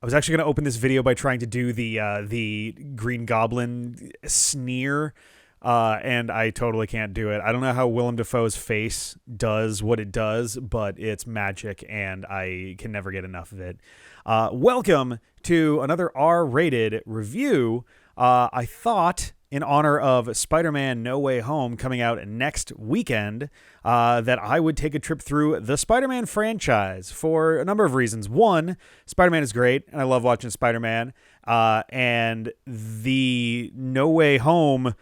I was actually going to open this video by trying to do the Green Goblin sneer, and I totally can't do it. I don't know how Willem Dafoe's face does what it does, but it's magic, and I can never get enough of it. Welcome to another R-rated review. I thought, in honor of Spider-Man No Way Home coming out next weekend, that I would take a trip through the Spider-Man franchise for a number of reasons. One, Spider-Man is great, and I love watching Spider-Man. And the No Way Home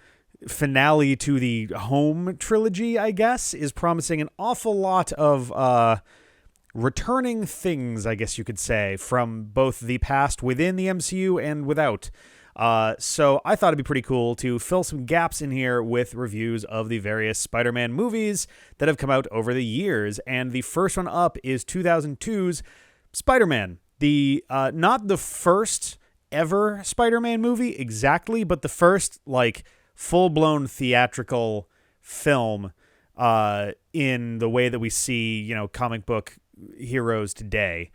finale to the Home trilogy, I guess, is promising an awful lot of returning things, I guess you could say, from both the past within the MCU and without. So I thought it'd be pretty cool to fill some gaps in here with reviews of the various Spider-Man movies that have come out over the years. And the first one up is 2002's Spider-Man. The not the first ever Spider-Man movie exactly, but the first like full-blown theatrical film in the way that we see, comic book heroes today.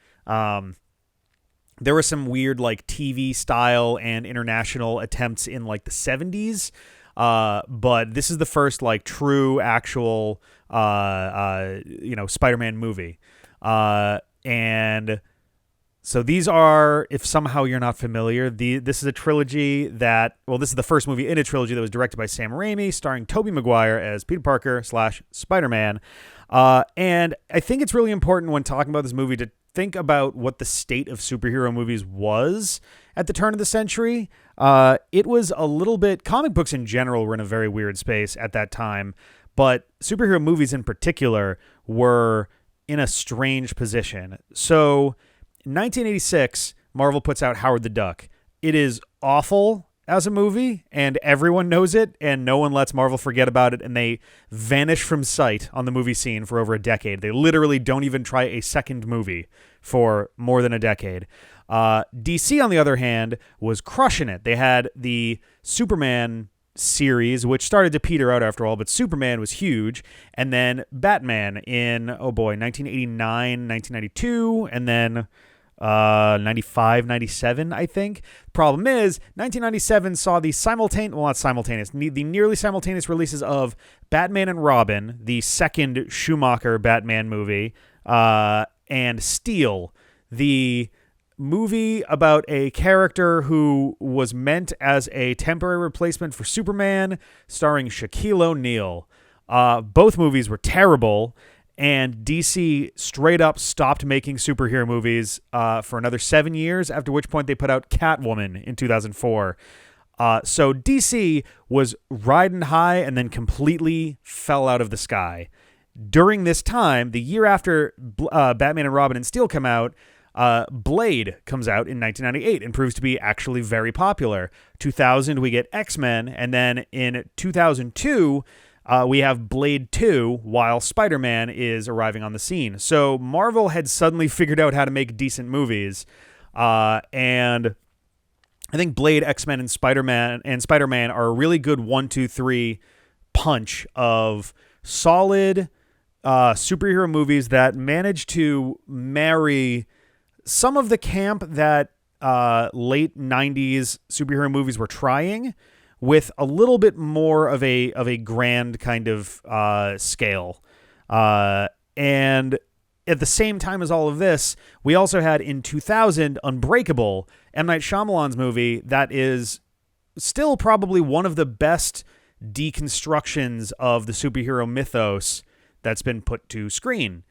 There were some weird like TV style and international attempts in like the 70s. But this is the first like true actual, Spider-Man movie. And so these are, if somehow you're not familiar, this is a trilogy this is the first movie in a trilogy that was directed by Sam Raimi, starring Tobey Maguire as Peter Parker / Spider-Man. And I think it's really important when talking about this movie to think about what the state of superhero movies was at the turn of the century. It was a little bit, comic books in general were in a very weird space at that time, but superhero movies in particular were in a strange position. So in 1986, Marvel puts out Howard the Duck. It is awful as a movie, and everyone knows it, and no one lets Marvel forget about it, and they vanish from sight on the movie scene for over a decade. They literally don't even try a second movie for more than a decade. DC, on the other hand, was crushing it. They had the Superman series, which started to peter out after all, but Superman was huge, and then Batman in, 1989, 1992, and then 95, 97, I think. Problem is, 1997 saw the nearly simultaneous releases of Batman and Robin, the second Schumacher Batman movie, and Steel, the movie about a character who was meant as a temporary replacement for Superman, starring Shaquille O'Neal. Both movies were terrible, and DC straight up stopped making superhero movies for another 7 years, after which point they put out Catwoman in 2004. So DC was riding high and then completely fell out of the sky. During this time, the year after Batman and Robin and Steel come out, Blade comes out in 1998 and proves to be actually very popular. 2000, we get X-Men, and then in 2002... we have Blade 2 while Spider-Man is arriving on the scene. So Marvel had suddenly figured out how to make decent movies. And I think Blade, X-Men, and Spider-Man are a really good 1, 2, 3 punch of solid superhero movies that manage to marry some of the camp that late 90s superhero movies were trying with a little bit more of a grand kind of scale. And at the same time as all of this, we also had in 2000 Unbreakable, M. Night Shyamalan's movie that is still probably one of the best deconstructions of the superhero mythos that's been put to screen.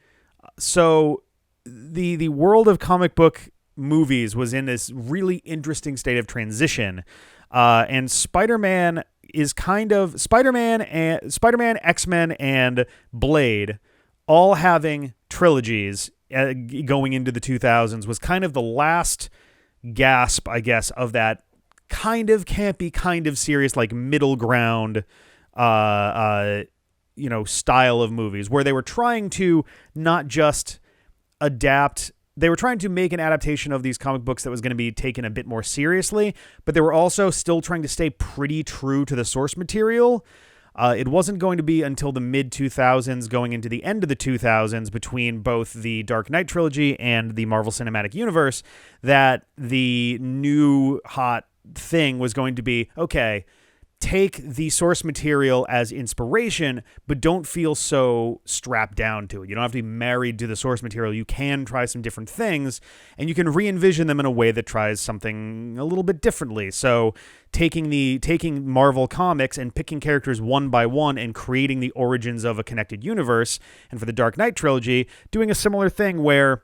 So the world of comic book movies was in this really interesting state of transition. And Spider-Man is kind of Spider-Man, X-Men, and Blade all having trilogies going into the 2000s was kind of the last gasp, I guess, of that kind of campy, kind of serious, like middle ground, style of movies where they were trying to not just adapt. They were trying to make an adaptation of these comic books that was going to be taken a bit more seriously, but they were also still trying to stay pretty true to the source material. It wasn't going to be until the mid-2000s, going into the end of the 2000s, between both the Dark Knight trilogy and the Marvel Cinematic Universe, that the new hot thing was going to be, okay, take the source material as inspiration, but don't feel so strapped down to it. You don't have to be married to the source material. You can try some different things, and you can re-envision them in a way that tries something a little bit differently. So taking Marvel Comics and picking characters one by one and creating the origins of a connected universe, and for the Dark Knight trilogy, doing a similar thing where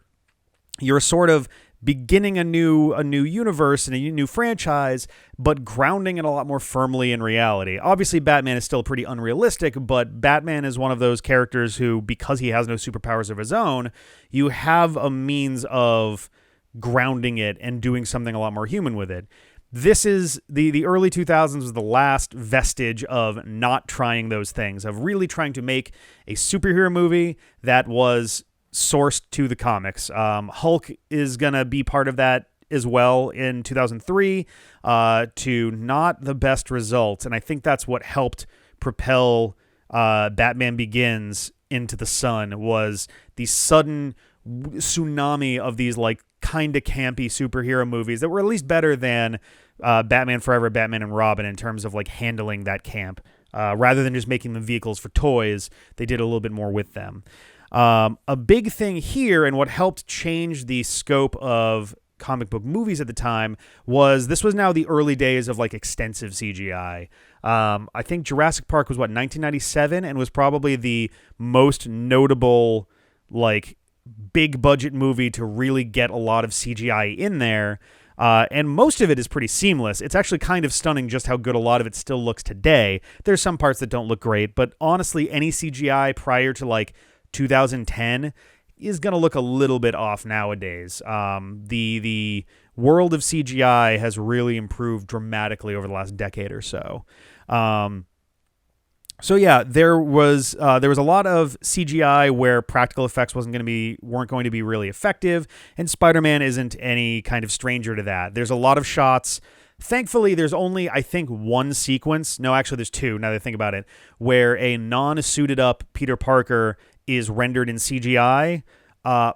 you're sort of beginning a new universe and a new franchise, but grounding it a lot more firmly in reality. Obviously, Batman is still pretty unrealistic, but Batman is one of those characters who, because he has no superpowers of his own, you have a means of grounding it and doing something a lot more human with it. This is the early 2000s was the last vestige of not trying those things, of really trying to make a superhero movie that was sourced to the comics. Hulk is going to be part of that as well in 2003 to not the best results. And I think that's what helped propel Batman Begins into the sun, was the sudden tsunami of these like kind of campy superhero movies that were at least better than Batman Forever, Batman and Robin in terms of like handling that camp. Rather than just making them vehicles for toys, they did a little bit more with them. A big thing here, and what helped change the scope of comic book movies at the time, was this was now the early days of like extensive CGI. I think Jurassic Park was 1997, and was probably the most notable like big budget movie to really get a lot of CGI in there. And most of it is pretty seamless. It's actually kind of stunning just how good a lot of it still looks today. There's some parts that don't look great, but honestly, any CGI prior to like 2010 is going to look a little bit off nowadays. The world of CGI has really improved dramatically over the last decade or so. So yeah, there was a lot of CGI where practical effects weren't going to be really effective, and Spider-Man isn't any kind of stranger to that. There's a lot of shots. Thankfully, there's only, I think, one sequence. No, actually, there's two, now that I think about it, where a non-suited up Peter Parker is rendered in CGI.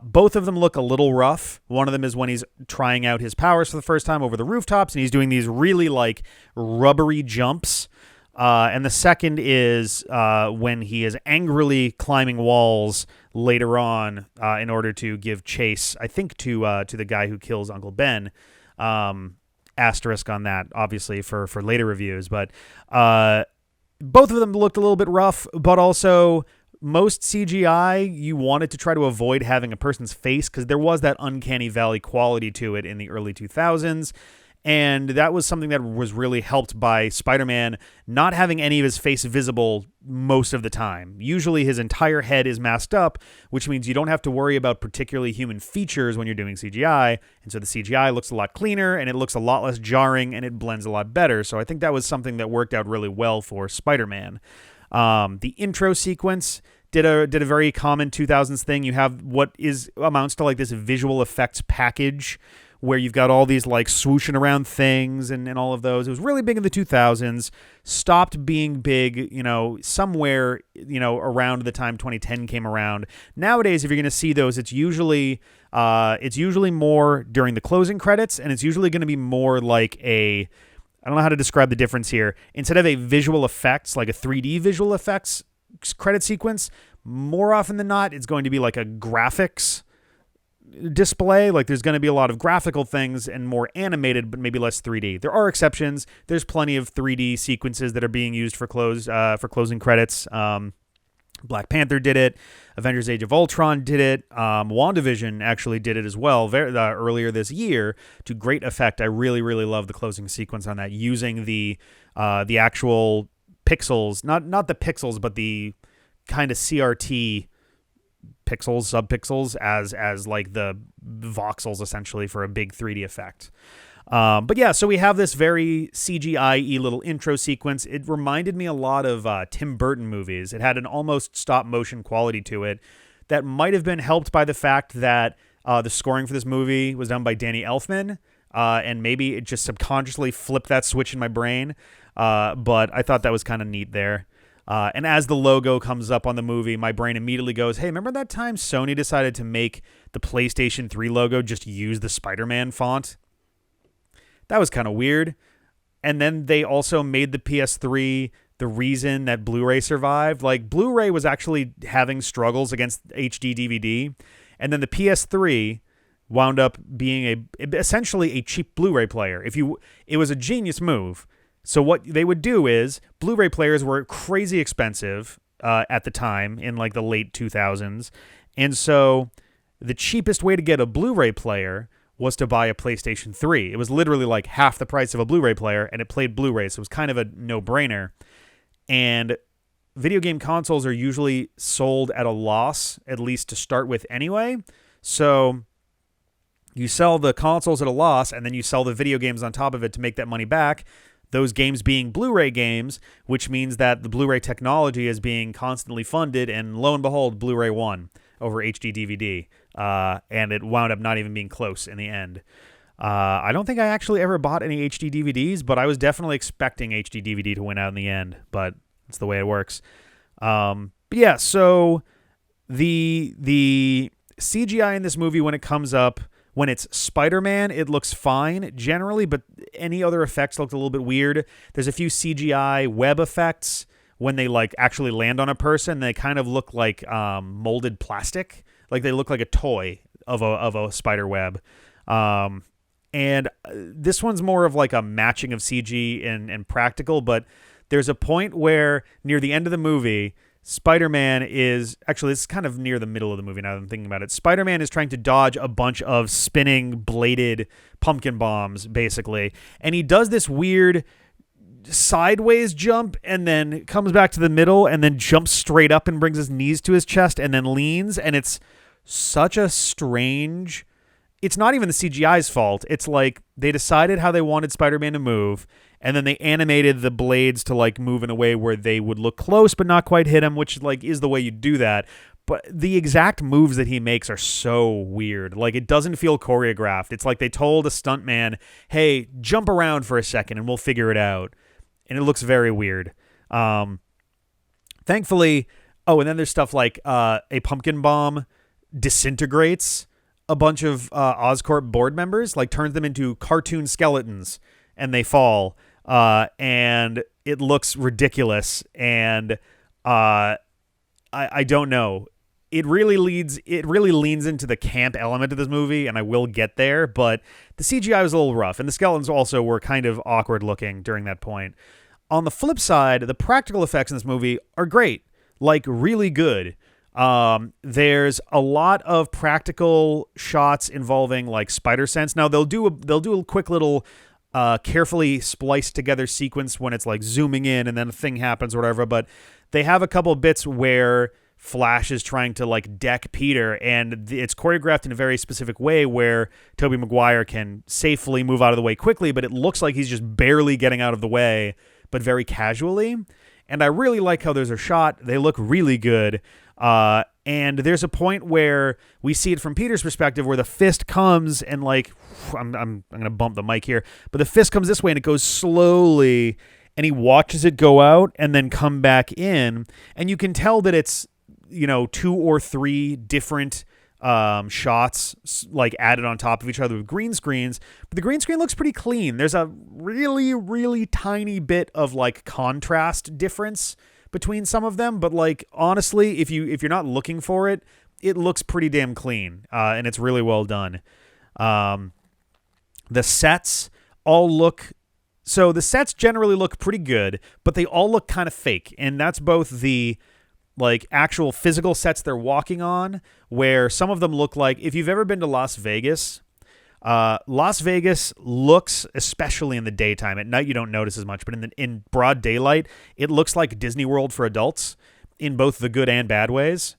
Both of them look a little rough. One of them is when he's trying out his powers for the first time over the rooftops, and he's doing these really like rubbery jumps. And the second is when he is angrily climbing walls later on in order to give chase, I think, to the guy who kills Uncle Ben. Asterisk on that, obviously, for later reviews. But both of them looked a little bit rough, but also most CGI, you wanted to try to avoid having a person's face because there was that uncanny valley quality to it in the early 2000s. And that was something that was really helped by Spider-Man not having any of his face visible most of the time. Usually his entire head is masked up, which means you don't have to worry about particularly human features when you're doing CGI. And so the CGI looks a lot cleaner, and it looks a lot less jarring, and it blends a lot better. So I think that was something that worked out really well for Spider-Man. The intro sequence did a very common 2000s thing. You have what amounts to like this visual effects package where you've got all these like swooshing around things and all of those. It was really big in the 2000s, stopped being big, somewhere, around the time 2010 came around. Nowadays, if you're going to see those, it's usually more during the closing credits, and it's usually going to be more like I don't know how to describe the difference here. Instead of a visual effects, like a 3D visual effects credit sequence, more often than not, it's going to be like a graphics display. Like there's going to be a lot of graphical things and more animated, but maybe less 3D. There are exceptions. There's plenty of 3D sequences that are being used for closing credits. Black Panther did it. Avengers Age of Ultron did it. WandaVision actually did it as well earlier this year to great effect. I really, really love the closing sequence on that, using the actual pixels, not the pixels, but the kind of CRT pixels, subpixels as like the voxels essentially for a big 3D effect. But yeah, so we have this very CGI-y little intro sequence. It reminded me a lot of Tim Burton movies. It had an almost stop-motion quality to it that might have been helped by the fact that the scoring for this movie was done by Danny Elfman, and maybe it just subconsciously flipped that switch in my brain. But I thought that was kind of neat there. And as the logo comes up on the movie, my brain immediately goes, hey, remember that time Sony decided to make the PlayStation 3 logo just use the Spider-Man font? That was kind of weird. And then they also made the PS3 the reason that Blu-ray survived. Like, Blu-ray was actually having struggles against HD DVD. And then the PS3 wound up being essentially a cheap Blu-ray player. It was a genius move. So what they would do is, Blu-ray players were crazy expensive at the time in like the late 2000s. And so the cheapest way to get a Blu-ray player was to buy a PlayStation 3. It was literally like half the price of a Blu-ray player, and it played Blu-ray, so it was kind of a no-brainer. And video game consoles are usually sold at a loss, at least to start with anyway. So you sell the consoles at a loss, and then you sell the video games on top of it to make that money back. Those games being Blu-ray games, which means that the Blu-ray technology is being constantly funded, and lo and behold, Blu-ray won over HD DVD. And it wound up not even being close in the end. I don't think I actually ever bought any HD DVDs, but I was definitely expecting HD DVD to win out in the end, but it's the way it works. But yeah, so the CGI in this movie, when it comes up, when it's Spider-Man, it looks fine generally, but any other effects looked a little bit weird. There's a few CGI web effects when they like actually land on a person. They kind of look like molded plastic. Like they look like a toy of a spider web. And this one's more of like a matching of CG and practical, but there's a point where near the end of the movie, Spider-Man is... Actually, this is kind of near the middle of the movie now that I'm thinking about it. Spider-Man is trying to dodge a bunch of spinning, bladed pumpkin bombs, basically. And he does this weird sideways jump and then comes back to the middle and then jumps straight up and brings his knees to his chest and then leans. And it's such a strange... It's not even the CGI's fault. It's like they decided how they wanted Spider-Man to move, and then they animated the blades to like move in a way where they would look close but not quite hit him, which like is the way you do that. But the exact moves that he makes are so weird. Like, it doesn't feel choreographed. It's like they told a stuntman, hey, jump around for a second and we'll figure it out. And it looks very weird. Thankfully, and then there's stuff like a pumpkin bomb disintegrates a bunch of Oscorp board members, like turns them into cartoon skeletons, and they fall. And it looks ridiculous. And I don't know. It really leans into the camp element of this movie, and I will get there, but the CGI was a little rough, and the skeletons also were kind of awkward looking during that point. On the flip side, the practical effects in this movie are great, like really good. There's a lot of practical shots involving like spider sense. Now they'll do a quick little carefully spliced together sequence when it's like zooming in and then a thing happens or whatever, but they have a couple bits where Flash is trying to like deck Peter, and it's choreographed in a very specific way where Tobey Maguire can safely move out of the way quickly, but it looks like he's just barely getting out of the way, but very casually. And I really like how those are shot. They look really good. And there's a point where we see it from Peter's perspective where the fist comes and like, I'm going to bump the mic here, but the fist comes this way and it goes slowly and he watches it go out and then come back in. And you can tell that it's, 2 or 3 different shots like added on top of each other with green screens, but the green screen looks pretty clean. There's a really, really tiny bit of like contrast difference between some of them, but like honestly, if you're not looking for it, it looks pretty damn clean, and it's really well done. The sets generally look pretty good, but they all look kind of fake, and that's both the like actual physical sets they're walking on, where some of them look like, if you've ever been to Las Vegas looks, especially in the daytime, at night you don't notice as much, but in broad daylight, it looks like Disney World for adults in both the good and bad ways.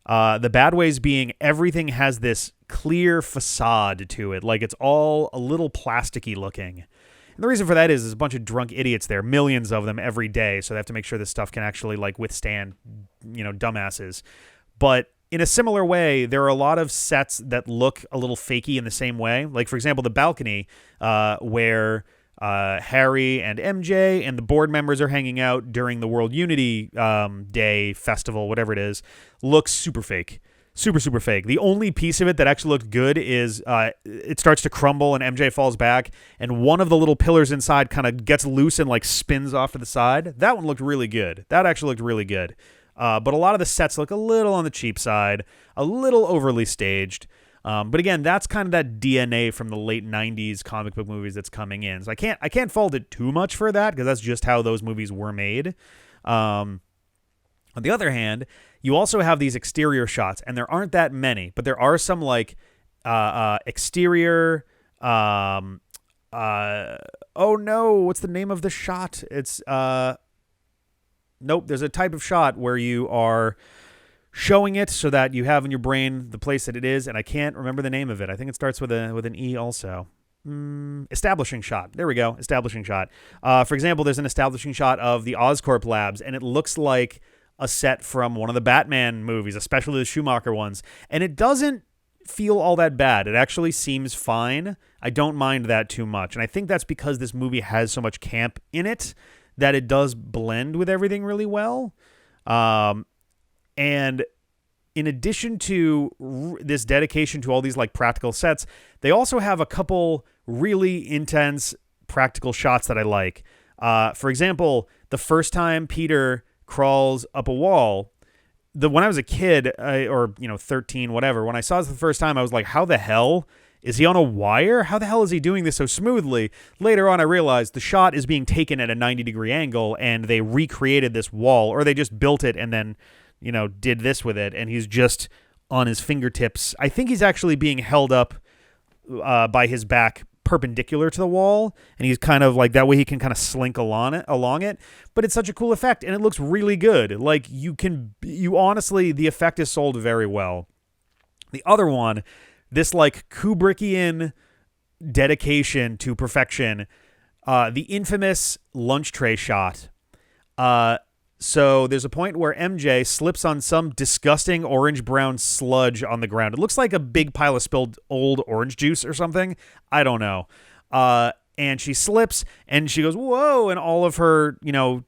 The bad ways being everything has this clear facade to it, like it's all a little plasticky looking. And the reason for that is there's a bunch of drunk idiots there, millions of them every day, so they have to make sure this stuff can actually like withstand, dumbasses. But in a similar way, there are a lot of sets that look a little fakey in the same way. Like, for example, the balcony where Harry and MJ and the board members are hanging out during the World Unity Day festival, whatever it is, looks super fake. Super fake. The only piece of it that actually looked good is it starts to crumble and MJ falls back, and one of the little pillars inside kind of gets loose and like spins off to the side. That one looked really good. That actually looked really good. But a lot of the sets look a little on the cheap side, a little overly staged. But again, that's kind of that DNA from the late 90s comic book movies that's coming in. So I can't fault it too much for that, because that's just how those movies were made. On the other hand, you also have these exterior shots, and there aren't that many, but there are some like exterior. Oh no, what's the name of the shot? It's nope. There's a type of shot where you are showing it so that you have in your brain the place that it is, and I can't remember the name of it. I think it starts with an E also. Establishing shot. There we go. Establishing shot. For example, there's an establishing shot of the Oscorp labs, and it looks like a set from one of the Batman movies, especially the Schumacher ones. And it doesn't feel all that bad. It actually seems fine. I don't mind that too much. And I think that's because this movie has so much camp in it that it does blend with everything really well. And in addition to this dedication to all these like practical sets, they also have a couple really intense practical shots that I like. For example, the first time Peter crawls up a wall, when I was a kid, or 13, whatever, when I saw this the first time, I was like, how the hell is he on a wire? How the hell is he doing this so smoothly? Later on, I realized the shot is being taken at a 90-degree angle, and they recreated this wall, or they just built it and then did this with it, and he's just on his fingertips. I think he's actually being held up by his back perpendicular to the wall, and he's kind of like that way he can kind of slink along it. But it's such a cool effect, and it looks really good. Like you honestly, the effect is sold very well. The other one, this like Kubrickian dedication to perfection, the infamous lunch tray shot. So there's a point where MJ slips on some disgusting orange-brown sludge on the ground. It looks like a big pile of spilled old orange juice or something. I don't know. And she slips, and she goes, whoa, and all of her,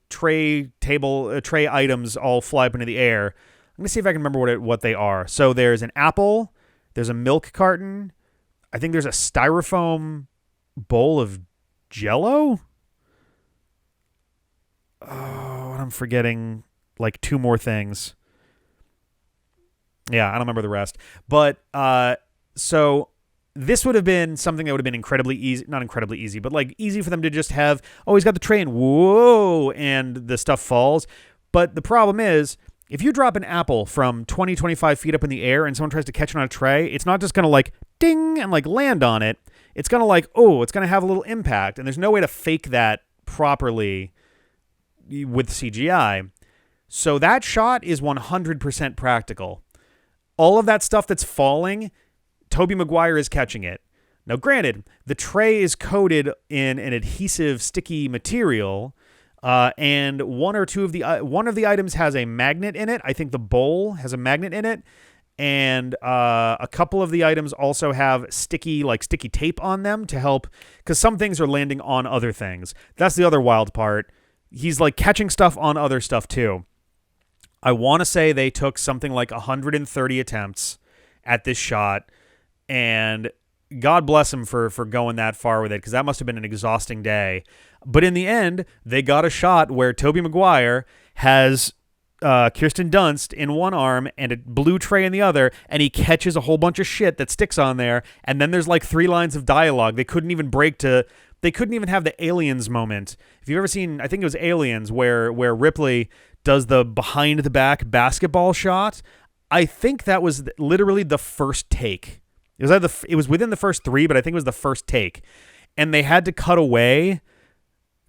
tray items all fly up into the air. I'm going to see if I can remember what they are. So there's an apple, there's a milk carton, I think there's a styrofoam bowl of Jell-O? Oh, and I'm forgetting like two more things. Yeah, I don't remember the rest. But so this would have been something that would have been incredibly easy, not incredibly easy, but like easy for them to just have, oh, he's got the tray and whoa, and the stuff falls. But the problem is, if you drop an apple from 20, 25 feet up in the air and someone tries to catch it on a tray, it's not just going to like ding and like land on it. It's going to like, it's going to have a little impact. And there's no way to fake that properly with CGI. So that shot is 100% practical. All of that stuff that's falling, Tobey Maguire is catching it. Now, granted, the tray is coated in an adhesive, sticky material, and one of the items has a magnet in it. I think the bowl has a magnet in it, and a couple of the items also have sticky tape on them to help, because some things are landing on other things. That's the other wild part. He's like catching stuff on other stuff too. I want to say they took something like 130 attempts at this shot, and God bless him for going that far with it, because that must have been an exhausting day. But in the end, they got a shot where Tobey Maguire has Kirsten Dunst in one arm and a blue tray in the other, and he catches a whole bunch of shit that sticks on there, and then there's like 3 lines of dialogue. They couldn't even have the Aliens moment. If you've ever seen, I think it was Aliens, where Ripley does the behind the back basketball shot. I think that was literally the first take. It was within the first 3, but I think it was the first take. And they had to cut away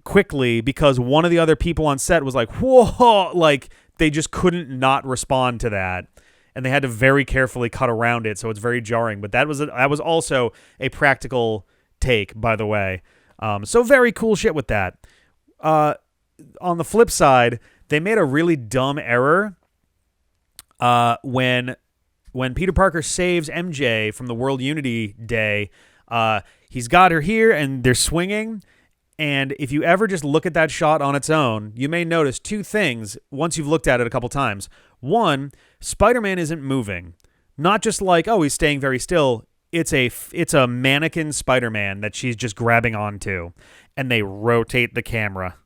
quickly because one of the other people on set was like, whoa, like they just couldn't not respond to that. And they had to very carefully cut around it, so it's very jarring. But that was also a practical take, by the way. So very cool shit with that. On the flip side, they made a really dumb error when Peter Parker saves MJ from the World Unity Day. He's got her here, and they're swinging, And if you ever just look at that shot on its own, you may notice two things once you've looked at it a couple times. One, Spider-Man isn't moving. Not just like, oh, he's staying very still. It's a mannequin Spider-Man that she's just grabbing onto. And they rotate the camera.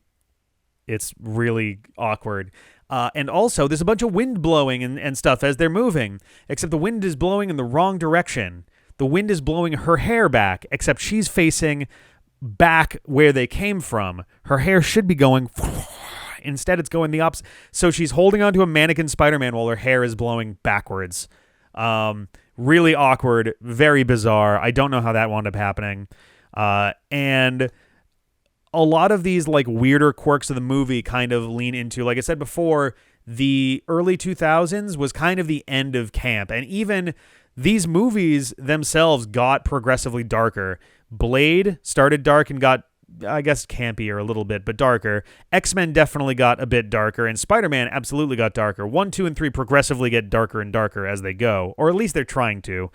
It's really awkward. And also, there's a bunch of wind blowing and stuff as they're moving. Except the wind is blowing in the wrong direction. The wind is blowing her hair back, except she's facing back where they came from. Her hair should be going... Instead, it's going the opposite. So she's holding onto a mannequin Spider-Man while her hair is blowing backwards. Really awkward, very bizarre. I don't know how that wound up happening. And a lot of these like weirder quirks of the movie kind of lean into, like I said before, the early 2000s was kind of the end of camp. And even these movies themselves got progressively darker. Blade started dark and got, I guess, campier a little bit, but darker. X-Men definitely got a bit darker, and Spider-Man absolutely got darker. 1, 2, and 3 progressively get darker and darker as they go, or at least they're trying to.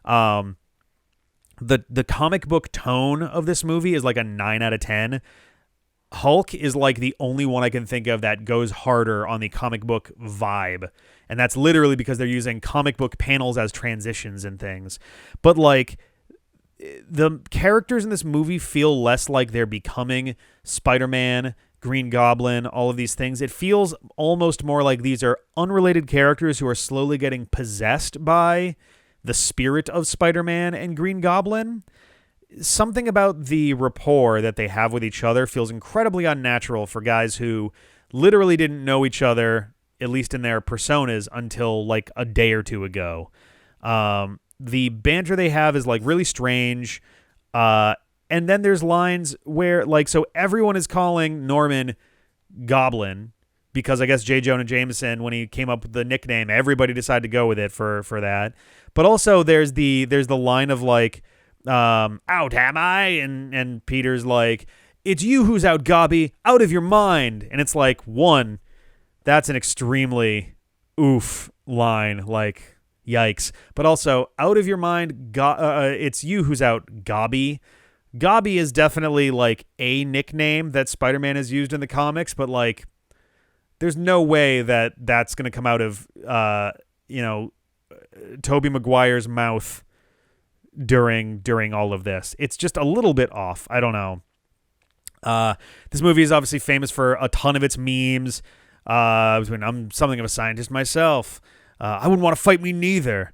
The comic book tone of this movie is like a 9 out of 10. Hulk is like the only one I can think of that goes harder on the comic book vibe, and that's literally because they're using comic book panels as transitions and things. But like, the characters in this movie feel less like they're becoming Spider-Man, Green Goblin, all of these things. It feels almost more like these are unrelated characters who are slowly getting possessed by the spirit of Spider-Man and Green Goblin. Something about the rapport that they have with each other feels incredibly unnatural for guys who literally didn't know each other, at least in their personas, until like a day or two ago. The banter they have is like really strange. And then there's lines where like, so everyone is calling Norman Goblin because I guess Jonah Jameson, when he came up with the nickname, everybody decided to go with it for that. But also there's the line of like, out am I? And Peter's like, it's you who's out, Gobby, out of your mind. And it's like, one, that's an extremely oof line, like, yikes. But also, out of your mind, it's you who's out, Gobby. Gobby is definitely like a nickname that Spider-Man has used in the comics, but like, there's no way that that's going to come out of, Tobey Maguire's mouth during all of this. It's just a little bit off. I don't know. This movie is obviously famous for a ton of its memes. I'm something of a scientist myself. I wouldn't want to fight me neither.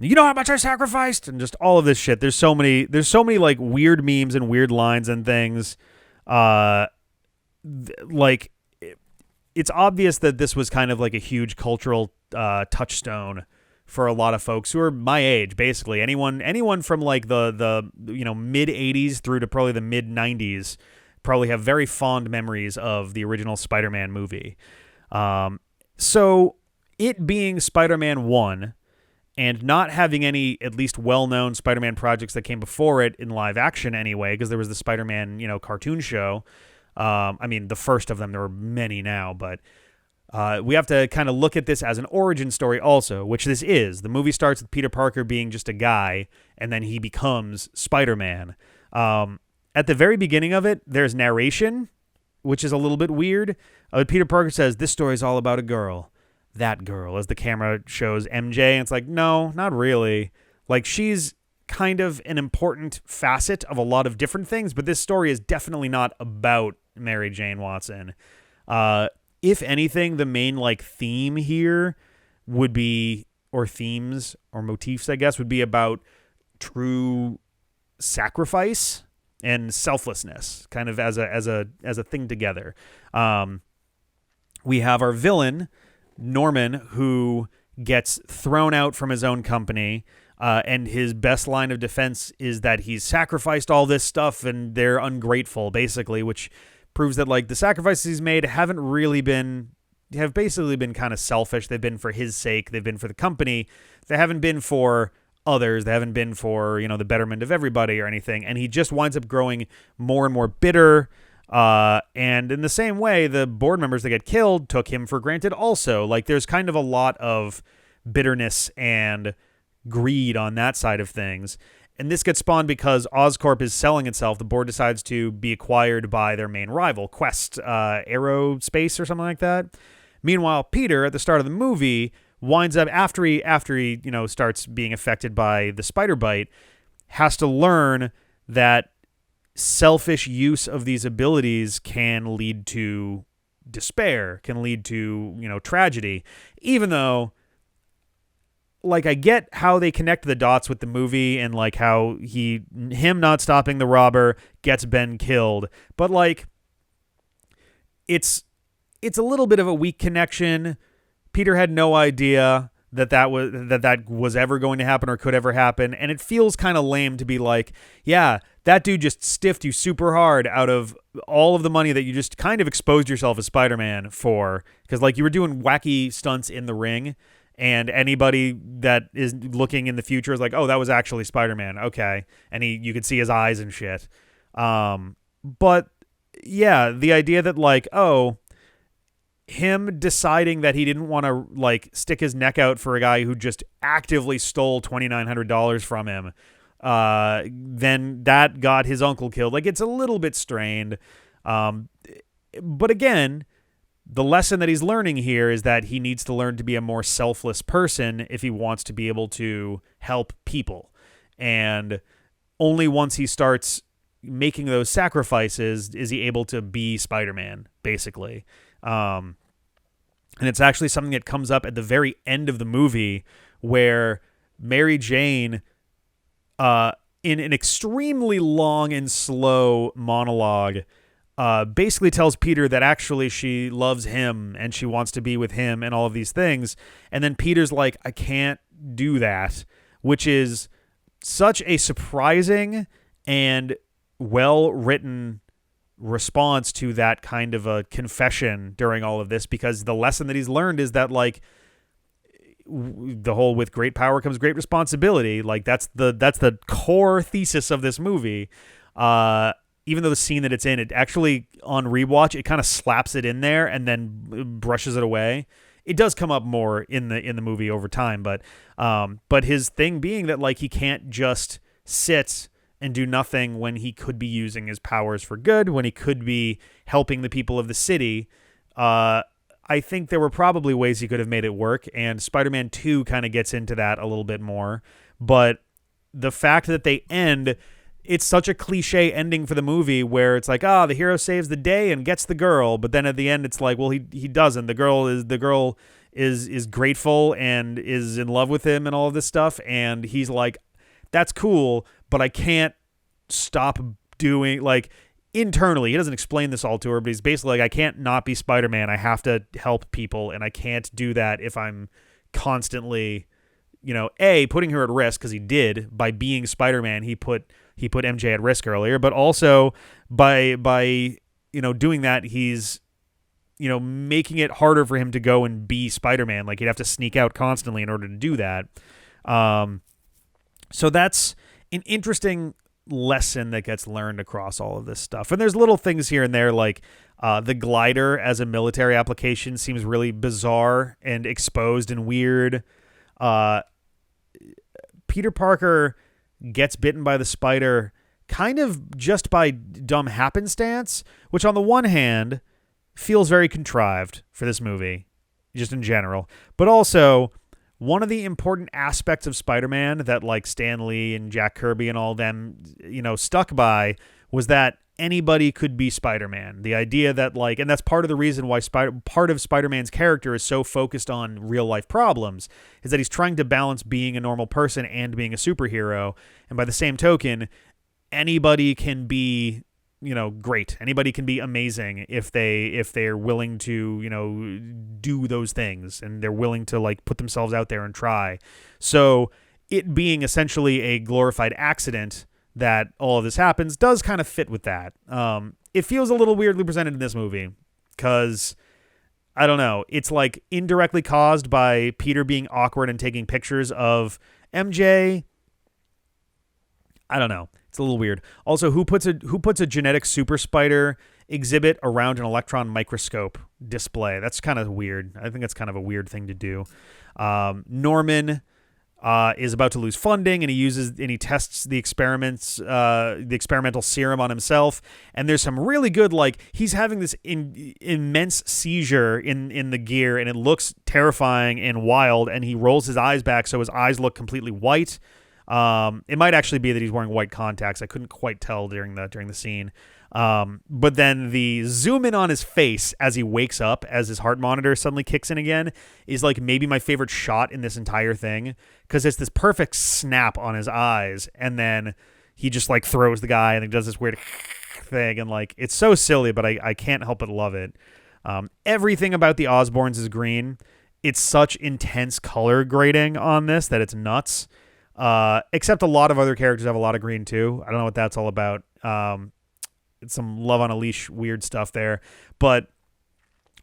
You know how much I sacrificed? And just all of this shit. There's so many like weird memes and weird lines and things. It's obvious that this was kind of like a huge cultural touchstone for a lot of folks who are my age, basically. Anyone from like the mid 80s through to probably the mid 90s probably have very fond memories of the original Spider-Man movie. So it being Spider-Man 1 and not having any at least well-known Spider-Man projects that came before it in live action anyway, because there was the Spider-Man, cartoon show. The first of them, there were many now, but we have to kind of look at this as an origin story also, which this is. The movie starts with Peter Parker being just a guy, and then he becomes Spider-Man. At the very beginning of it, there's narration, which is a little bit weird. Peter Parker says, "This story is all about a girl. That girl," as the camera shows MJ, and it's like, no, not really. Like, she's kind of an important facet of a lot of different things, but this story is definitely not about Mary Jane Watson. If anything, the main like theme here would be, or themes or motifs, I guess, would be about true sacrifice and selflessness, kind of as a thing together. We have our villain, Norman, who gets thrown out from his own company, and his best line of defense is that he's sacrificed all this stuff and they're ungrateful, basically, which proves that like the sacrifices he's made have basically been kind of selfish. They've been for his sake. They've been for the company. They haven't been for others. They haven't been for, the betterment of everybody or anything. And he just winds up growing more and more bitter. And in the same way, the board members that get killed took him for granted also. Like, there's kind of a lot of bitterness and greed on that side of things. And this gets spawned because Oscorp is selling itself. The board decides to be acquired by their main rival, Quest Aerospace or something like that. Meanwhile, Peter, at the start of the movie, winds up after he starts being affected by the spider bite, has to learn that selfish use of these abilities can lead to despair, can lead to, tragedy. Even though, like, I get how they connect the dots with the movie and, like, how him not stopping the robber gets Ben killed. But, like, it's a little bit of a weak connection. Peter had no idea that was ever going to happen or could ever happen. And it feels kind of lame to be like, yeah, that dude just stiffed you super hard out of all of the money that you just kind of exposed yourself as Spider-Man for. Because, like, you were doing wacky stunts in the ring, and anybody that is looking in the future is like, oh, that was actually Spider-Man. Okay. And you could see his eyes and shit. But yeah, the idea that, like, oh, him deciding that he didn't want to, like, stick his neck out for a guy who just actively stole $2,900 from him, then that got his uncle killed. Like, it's a little bit strained. But again, the lesson that he's learning here is that he needs to learn to be a more selfless person if he wants to be able to help people. And only once he starts making those sacrifices is he able to be Spider-Man, basically. And it's actually something that comes up at the very end of the movie where Mary Jane, in an extremely long and slow monologue, basically tells Peter that actually she loves him and she wants to be with him and all of these things. And then Peter's like, I can't do that, which is such a surprising and well-written response to that kind of a confession during all of this, because the lesson that he's learned is that, like, the whole with great power comes great responsibility. Like, that's the core thesis of this movie. Even though the scene that it's in, it actually, on rewatch, it kind of slaps it in there and then brushes it away. It does come up more in the movie over time, but his thing being that, like, he can't just sit and do nothing when he could be using his powers for good, when he could be helping the people of the city. I think there were probably ways he could have made it work, and Spider-Man 2 kind of gets into that a little bit more. But the fact that they end, it's such a cliche ending for the movie where it's like, the hero saves the day and gets the girl, but then at the end it's like, well, he doesn't. The girl is grateful and is in love with him and all of this stuff, and he's like, that's cool, but I can't stop doing, like, internally, he doesn't explain this all to her, but he's basically like, I can't not be Spider-Man. I have to help people, and I can't do that if I'm constantly, putting her at risk, because he did by being Spider-Man. He put MJ at risk earlier, but also by doing that, he's making it harder for him to go and be Spider-Man. Like, he'd have to sneak out constantly in order to do that. So that's an interesting lesson that gets learned across all of this stuff. And there's little things here and there, like the glider as a military application seems really bizarre and exposed and weird. Peter Parker gets bitten by the spider kind of just by dumb happenstance, which on the one hand feels very contrived for this movie, just in general. But also, one of the important aspects of Spider-Man that, like, Stan Lee and Jack Kirby and all them, stuck by was that anybody could be Spider-Man. The idea that, like, and that's part of the reason why part of Spider-Man's character is so focused on real life problems, is that he's trying to balance being a normal person and being a superhero. And by the same token, anybody can be, great. Anybody can be amazing if they're willing to, do those things, and they're willing to, like, put themselves out there and try. So it being essentially a glorified accident that all of this happens does kind of fit with that. It feels a little weirdly presented in this movie because, I don't know, it's like indirectly caused by Peter being awkward and taking pictures of MJ. I don't know. It's a little weird. Also, who puts a genetic super spider exhibit around an electron microscope display? That's kind of weird. I think that's kind of a weird thing to do. Norman, is about to lose funding, and he tests the experimental serum on himself. And there's some really good, like, he's having this immense seizure in the gear, and it looks terrifying and wild. And he rolls his eyes back, so his eyes look completely white. It might actually be that he's wearing white contacts. I couldn't quite tell during the scene. But then the zoom in on his face as he wakes up, as his heart monitor suddenly kicks in again, is like maybe my favorite shot in this entire thing, because it's this perfect snap on his eyes, and then he just like throws the guy and he does this weird thing, and like it's so silly, but I can't help but love it. Everything about the Osborns is green. It's such intense color grading on this that it's nuts. Except a lot of other characters have a lot of green too. I don't know what that's all about. It's some Love on a Leash weird stuff there. But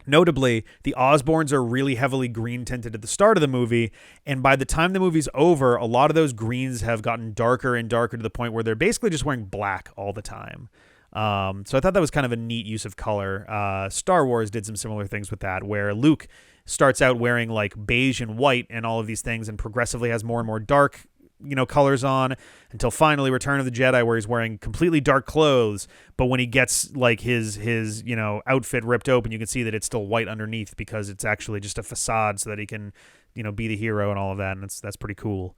notably, the Osborns are really heavily green tinted at the start of the movie. And by the time the movie's over, a lot of those greens have gotten darker and darker to the point where they're basically just wearing black all the time. So I thought that was kind of a neat use of color. Star Wars did some similar things with that, where Luke starts out wearing like beige and white and all of these things, and progressively has more and more dark colors on, until finally Return of the Jedi, where he's wearing completely dark clothes, but when he gets like his outfit ripped open, you can see that it's still white underneath, because it's actually just a facade so that he can be the hero and all of that, and that's pretty cool.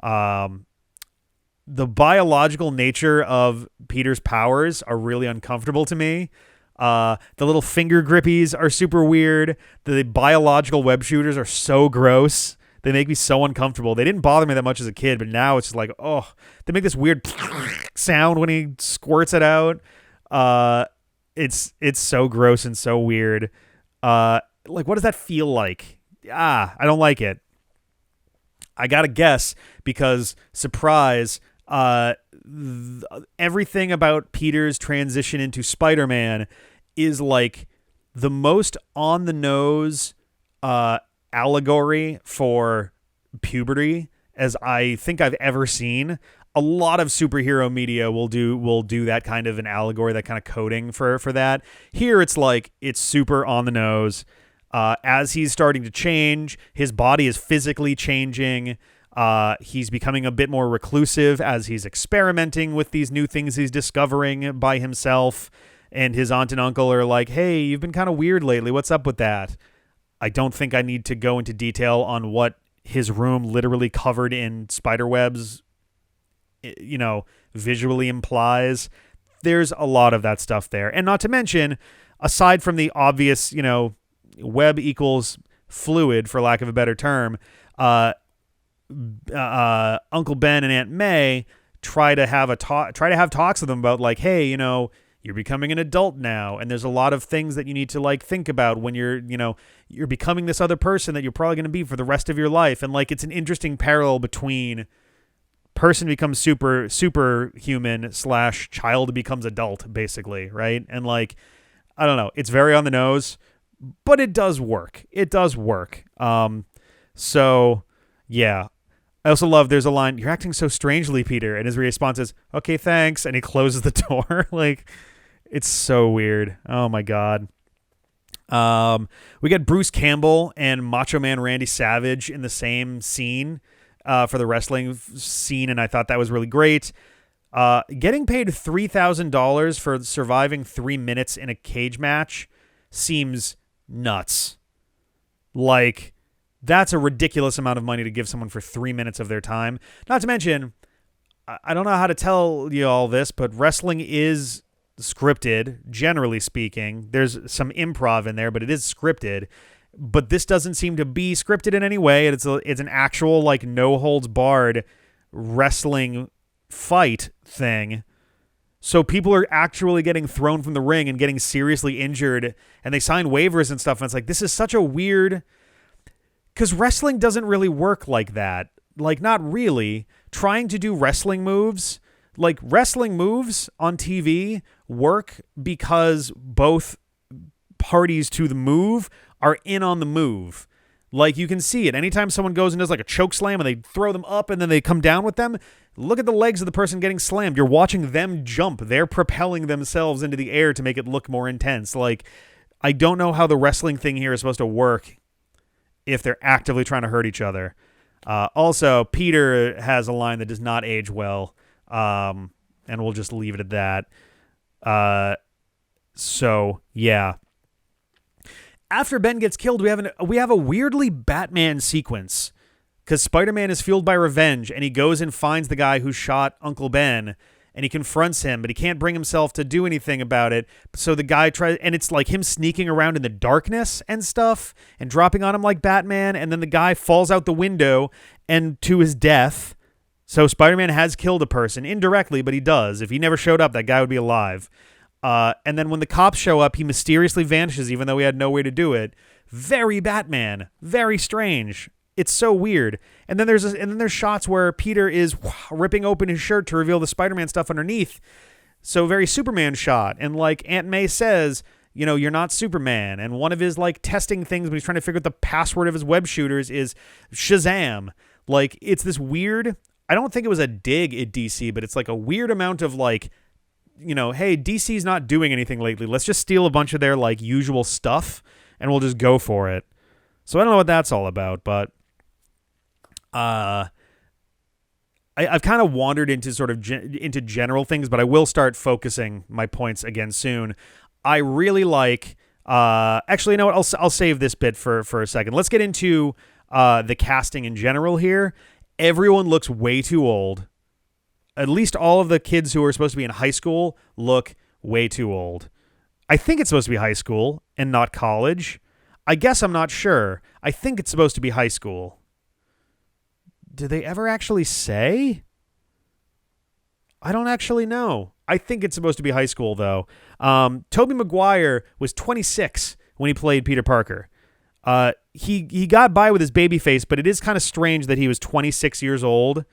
The biological nature of Peter's powers are really uncomfortable to me. The little finger grippies are super weird. The biological web shooters are so gross. They make me so uncomfortable. They didn't bother me that much as a kid, but now it's just like, oh, they make this weird sound when he squirts it out. It's so gross and so weird. Like, what does that feel like? I don't like it. I gotta guess, because surprise, everything about Peter's transition into Spider-Man is like the most on the nose allegory for puberty as I think I've ever seen. A lot of superhero media will do that kind of an allegory, that kind of coding for that. Here it's like it's super on the nose. As he's starting to change, his body is physically changing. He's becoming a bit more reclusive as he's experimenting with these new things he's discovering by himself. And his aunt and uncle are like, "Hey, you've been kind of weird lately. What's up with that?" I don't think I need to go into detail on what his room literally covered in spider webs, visually implies. There's a lot of that stuff there. And not to mention, aside from the obvious, web equals fluid, for lack of a better term, Uncle Ben and Aunt May try to have talks with them about like, hey, you're becoming an adult now, and there's a lot of things that you need to like think about when you're becoming this other person that you're probably going to be for the rest of your life. And like, it's an interesting parallel between person becomes superhuman / child becomes adult, basically, right? And like, I don't know, it's very on the nose, but it does work. So yeah. I also love, there's a line, "You're acting so strangely, Peter," and his response is, "Okay, thanks," and he closes the door. Like, it's so weird. Oh my God. We got Bruce Campbell and Macho Man Randy Savage in the same scene for the wrestling scene, and I thought that was really great. Getting paid $3,000 for surviving 3 minutes in a cage match seems nuts. Like, that's a ridiculous amount of money to give someone for 3 minutes of their time. Not to mention, I don't know how to tell you all this, but wrestling is scripted, generally speaking. There's some improv in there, but it is scripted. But this doesn't seem to be scripted in any way. It's an actual, like, no holds barred wrestling fight thing. So people are actually getting thrown from the ring and getting seriously injured, and they sign waivers and stuff. And it's like, this is such a weird, because wrestling doesn't really work like that. Like, not really. Trying to do wrestling moves on TV work because both parties to the move are in on the move. Like, you can see it. Anytime someone goes and does like a choke slam and they throw them up and then they come down with them, look at the legs of the person getting slammed. You're watching them jump. They're propelling themselves into the air to make it look more intense. Like, I don't know how the wrestling thing here is supposed to work if they're actively trying to hurt each other. Also, Peter has a line that does not age well, and we'll just leave it at that. So yeah. After Ben gets killed, we have a weirdly Batman sequence because Spider-Man is fueled by revenge, and he goes and finds the guy who shot Uncle Ben, and he confronts him, but he can't bring himself to do anything about it. So the guy tries, and it's like him sneaking around in the darkness and stuff and dropping on him like Batman, and then the guy falls out the window and to his death. So Spider-Man has killed a person indirectly, but he does. If he never showed up, that guy would be alive. And then when the cops show up, he mysteriously vanishes, even though he had no way to do it. Very Batman. Very strange. It's so weird. And then there's shots where Peter is ripping open his shirt to reveal the Spider-Man stuff underneath. So very Superman shot. And like Aunt May says, you know, you're not Superman. And one of his like testing things when he's trying to figure out the password of his web shooters is Shazam. Like it's this weird, I don't think it was a dig at DC, but it's like a weird amount of like, you know, hey, DC's not doing anything lately. Let's just steal a bunch of their like usual stuff and we'll just go for it. So I don't know what that's all about, but I've kind of wandered into sort of into general things, but I will start focusing my points again soon. I really like, actually, you know what? I'll save this bit for a second. Let's get into the casting in general here. Everyone looks way too old. At least all of the kids who are supposed to be in high school look way too old. I think it's supposed to be high school and not college. I guess I'm not sure. I think it's supposed to be high school. Do they ever actually say? I don't actually know. I think it's supposed to be high school, though. Tobey Maguire was 26 when he played Peter Parker. He got by with his baby face, but it is kind of strange that he was 26 years old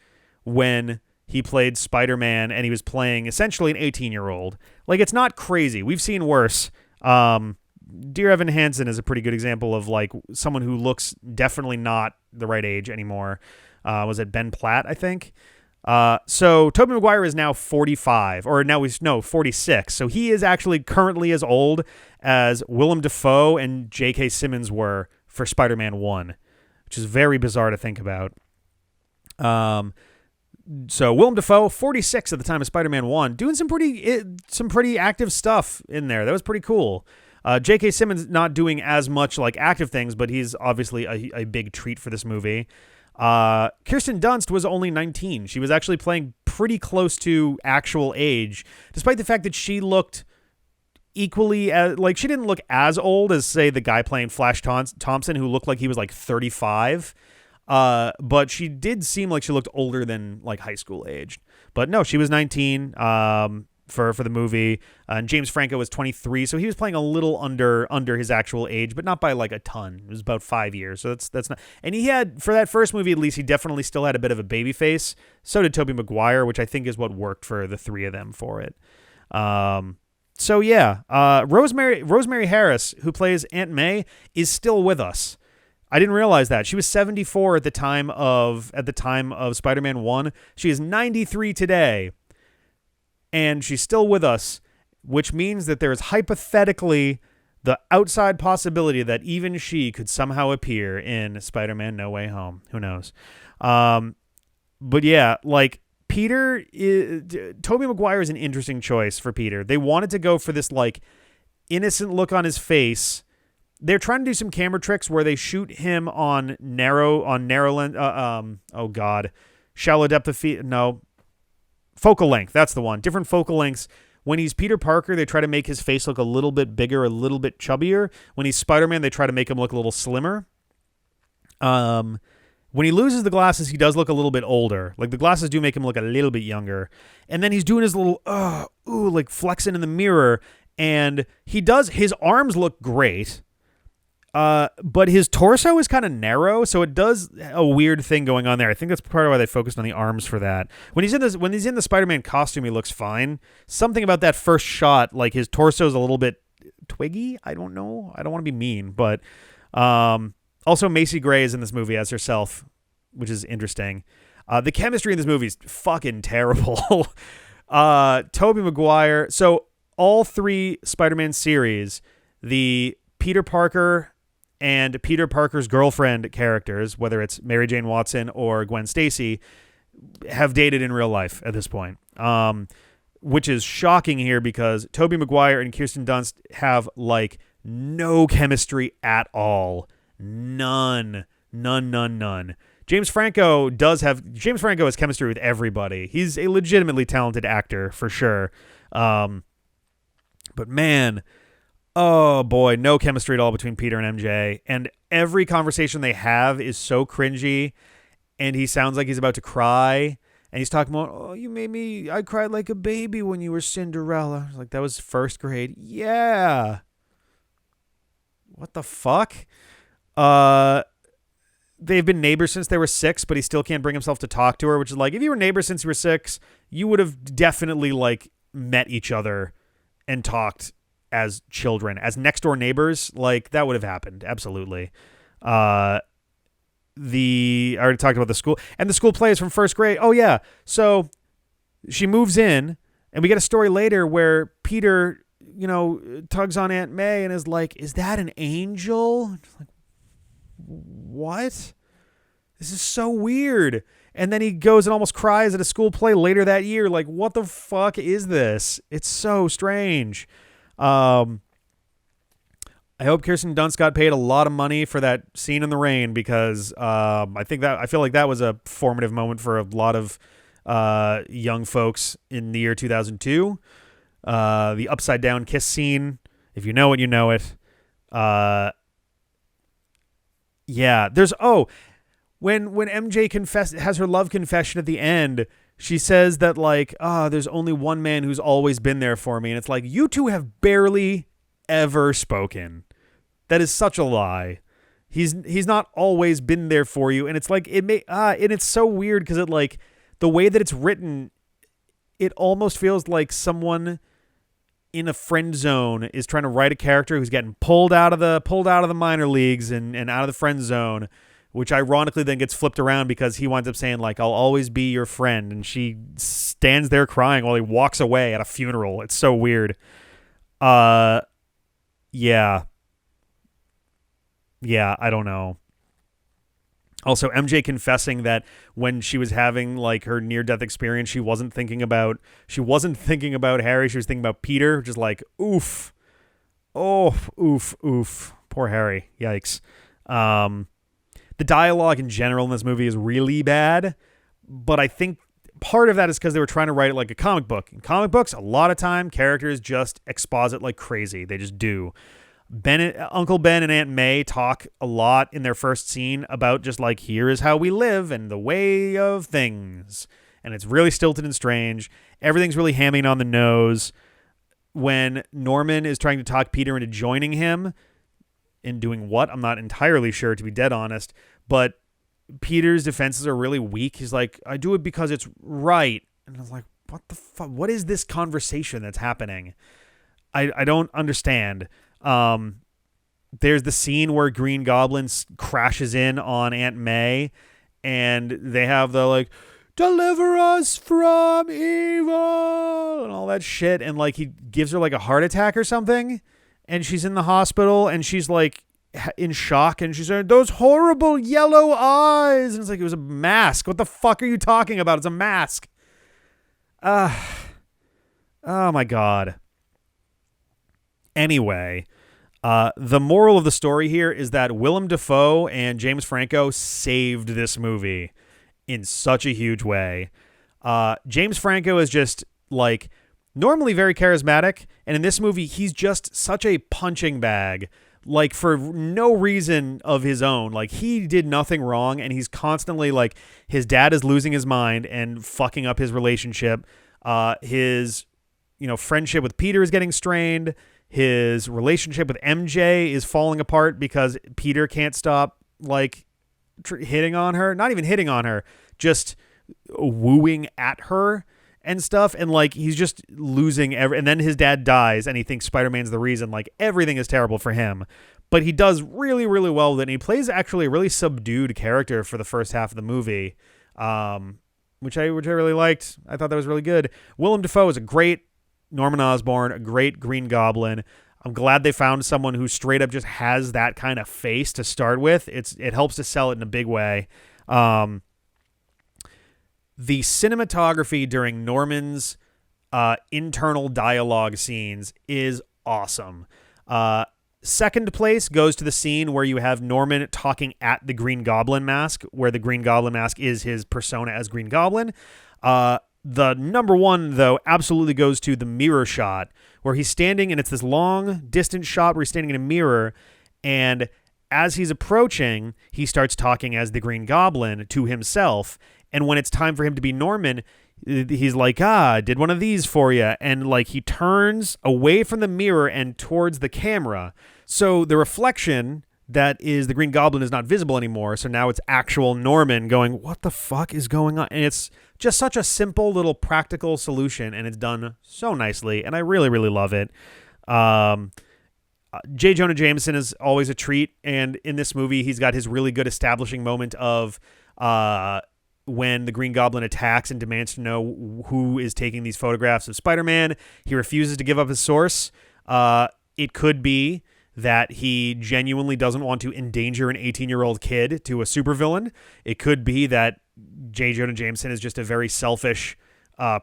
when he played Spider-Man, and he was playing essentially an 18-year-old. Like, it's not crazy. We've seen worse. Dear Evan Hansen is a pretty good example of, like, someone who looks definitely not the right age anymore. Was it Ben Platt, I think? So Tobey Maguire is now 45, or now he's, 46. So he is actually currently as old as Willem Dafoe and J.K. Simmons were for Spider-Man 1, which is very bizarre to think about. So Willem Dafoe, 46 at the time of Spider-Man 1, doing some pretty active stuff in there. That was pretty cool. J.K. Simmons not doing as much like active things, but he's obviously a big treat for this movie. Kirsten Dunst was only 19. She was actually playing pretty close to actual age, despite the fact that she looked equally as, like, she didn't look as old as, say, the guy playing Flash Thompson, who looked like he was like 35. But she did seem like she looked older than like high school aged. But no, she was 19 for the movie. And James Franco was 23, so he was playing a little under his actual age, but not by like a ton. It was about 5 years, so that's not. And he had, for that first movie at least, he definitely still had a bit of a baby face. So did Tobey Maguire, which I think is what worked for the three of them for it. So yeah, Rosemary Harris, who plays Aunt May, is still with us. I didn't realize that. She was 74 at the time of Spider-Man 1. She is 93 today. And she's still with us, which means that there is hypothetically the outside possibility that even she could somehow appear in Spider-Man No Way Home. Who knows? But yeah, like Tobey Maguire is an interesting choice for Peter. They wanted to go for this like innocent look on his face. They're trying to do some camera tricks where they shoot him on narrow length. Shallow depth of field. No, focal length. That's the one. Different focal lengths. When he's Peter Parker, they try to make his face look a little bit bigger, a little bit chubbier. When he's Spider-Man, they try to make him look a little slimmer. When he loses the glasses, he does look a little bit older. Like the glasses do make him look a little bit younger. And then he's doing his little like flexing in the mirror, and his arms look great. But his torso is kind of narrow, so it does a weird thing going on there. I think that's part of why they focused on the arms for that. When he's in the Spider-Man costume, he looks fine. Something about that first shot, like his torso is a little bit twiggy. I don't know. I don't want to be mean, but also Macy Gray is in this movie as herself, which is interesting. The chemistry in this movie is fucking terrible. Tobey Maguire. So all three Spider-Man series, the Peter Parker and Peter Parker's girlfriend characters, whether it's Mary Jane Watson or Gwen Stacy, have dated in real life at this point. Which is shocking here because Tobey Maguire and Kirsten Dunst have like no chemistry at all. None. James Franco has chemistry with everybody. He's a legitimately talented actor for sure. But man, oh boy, no chemistry at all between Peter and MJ. And every conversation they have is so cringy, and he sounds like he's about to cry. And he's talking about, oh, I cried like a baby when you were Cinderella. Like, that was first grade. Yeah. What the fuck? They've been neighbors since they were 6, but he still can't bring himself to talk to her, which is like, if you were neighbors since you were 6, you would have definitely like met each other and talked as children, as next door neighbors. Like, that would have happened. Absolutely. I already talked about the school, and the school play is from first grade. Oh yeah. So she moves in, and we get a story later where Peter, tugs on Aunt May and is like, is that an angel? Like, what? This is so weird. And then he goes and almost cries at a school play later that year. Like, what the fuck is this? It's so strange. I hope Kirsten Dunst got paid a lot of money for that scene in the rain, because I feel like that was a formative moment for a lot of young folks in the year 2002. The upside down kiss scene, if you know it, you know it. Yeah, there's when MJ has her love confession at the end, she says that like, there's only one man who's always been there for me, and it's like, you two have barely ever spoken. That is such a lie. He's not always been there for you, and it's like and it's so weird because it like the way that it's written, it almost feels like someone in a friend zone is trying to write a character who's getting pulled out of the minor leagues and out of the friend zone, which ironically then gets flipped around because he winds up saying like, I'll always be your friend, and she stands there crying while he walks away at a funeral. It's so weird. Yeah, I don't know. Also, MJ confessing that when she was having like her near-death experience, she wasn't thinking about Harry. She was thinking about Peter, which is like, oof. Oh, oof. Poor Harry. Yikes. The dialogue in general in this movie is really bad, but I think part of that is because they were trying to write it like a comic book. In comic books, a lot of time, characters just exposit like crazy. They just do. Uncle Ben and Aunt May talk a lot in their first scene about just like, here is how we live and the way of things. And it's really stilted and strange. Everything's really hamming on the nose. When Norman is trying to talk Peter into joining him in doing what, I'm not entirely sure, to be dead honest. But Peter's defenses are really weak. He's like, I do it because it's right. And I was like, what the fuck? What is this conversation that's happening? I don't understand. There's the scene where Green Goblin crashes in on Aunt May, and they have the like, deliver us from evil and all that shit, and like he gives her like a heart attack or something, and she's in the hospital, and she's like in shock, and she's saying, those horrible yellow eyes, and it's like, it was a mask. What the fuck are you talking about? It's a mask. Oh my god. Anyway, the moral of the story here is that Willem Dafoe and James Franco saved this movie in such a huge way. James Franco is just like normally very charismatic, and in this movie, he's just such a punching bag, like for no reason of his own. Like he did nothing wrong, and he's constantly like, his dad is losing his mind and fucking up his relationship. His, friendship with Peter is getting strained. His relationship with MJ is falling apart because Peter can't stop like hitting on her, not even hitting on her, just wooing at her and stuff. And like, he's just losing and then his dad dies and he thinks Spider-Man's the reason. Like everything is terrible for him, but he does really, really well with it. And he plays actually a really subdued character for the first half of the movie, which I really liked. I thought that was really good. Willem Dafoe is a great Norman Osborn, a great Green Goblin. I'm glad they found someone who straight up just has that kind of face to start with. It helps to sell it in a big way. The cinematography during Norman's internal dialogue scenes is awesome. Second place goes to the scene where you have Norman talking at the Green Goblin mask, where the Green Goblin mask is his persona as Green Goblin. The number one, though, absolutely goes to the mirror shot, where he's standing, and it's this long, distant shot where he's standing in a mirror, and as he's approaching, he starts talking as the Green Goblin to himself, and when it's time for him to be Norman, he's like, did one of these for you, and like he turns away from the mirror and towards the camera, so the reflection that is the Green Goblin is not visible anymore, so now it's actual Norman going, what the fuck is going on? And it's just such a simple little practical solution, and it's done so nicely, and I really, really love it. J. Jonah Jameson is always a treat, and in this movie, he's got his really good establishing moment of when the Green Goblin attacks and demands to know who is taking these photographs of Spider-Man. He refuses to give up his source. It could be that he genuinely doesn't want to endanger an 18-year-old kid to a supervillain. It could be that J. Jonah Jameson is just a very selfish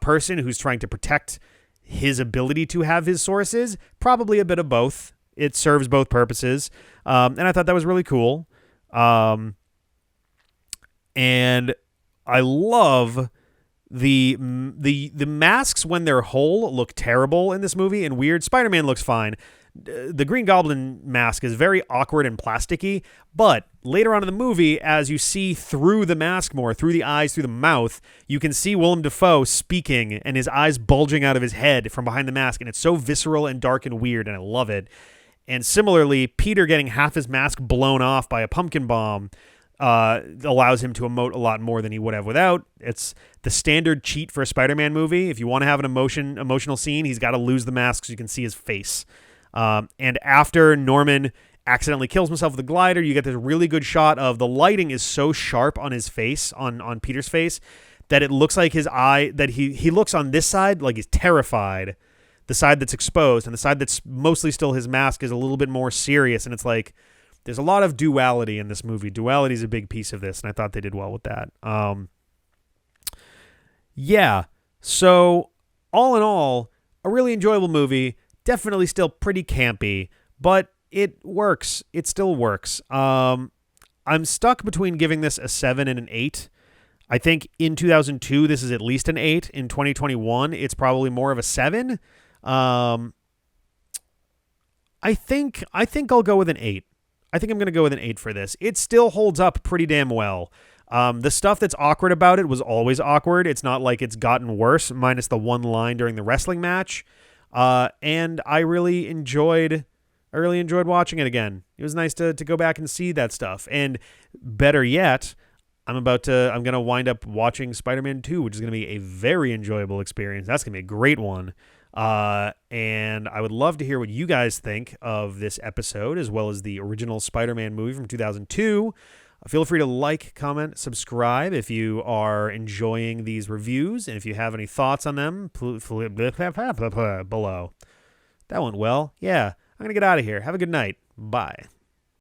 person who's trying to protect his ability to have his sources. Probably a bit of both. It serves both purposes. And I thought that was really cool. And I love the masks when they're whole look terrible in this movie and weird. Spider-Man looks fine. The Green Goblin mask is very awkward and plasticky, but later on in the movie, as you see through the mask more, through the eyes, through the mouth, you can see Willem Dafoe speaking and his eyes bulging out of his head from behind the mask, and it's so visceral and dark and weird, and I love it. And similarly, Peter getting half his mask blown off by a pumpkin bomb allows him to emote a lot more than he would have without. It's the standard cheat for a Spider-Man movie. If you want to have an emotional scene, he's got to lose the mask so you can see his face. And after Norman accidentally kills himself with a glider, you get this really good shot of the lighting is so sharp on his face, on Peter's face, that it looks like his eye, that he looks on this side like he's terrified, the side that's exposed, and the side that's mostly still his mask is a little bit more serious. And it's like, there's a lot of duality in this movie. Duality is a big piece of this, and I thought they did well with that. Yeah. So all in all, a really enjoyable movie. Definitely still pretty campy, but it works. It still works. I'm stuck between giving this a 7 and an 8. I think in 2002, this is at least an 8. In 2021, it's probably more of a 7. I think I'll go with an 8. I think I'm going to go with an 8 for this. It still holds up pretty damn well. The stuff that's awkward about it was always awkward. It's not like it's gotten worse, minus the one line during the wrestling match. And I really enjoyed watching it again. It was nice to go back and see that stuff. And better yet, I'm going to wind up watching Spider-Man 2, which is going to be a very enjoyable experience. That's going to be a great one. And I would love to hear what you guys think of this episode, as well as the original Spider-Man movie from 2002. Feel free to like, comment, subscribe if you are enjoying these reviews, and if you have any thoughts on them, below. That went well. Yeah, I'm going to get out of here. Have a good night. Bye.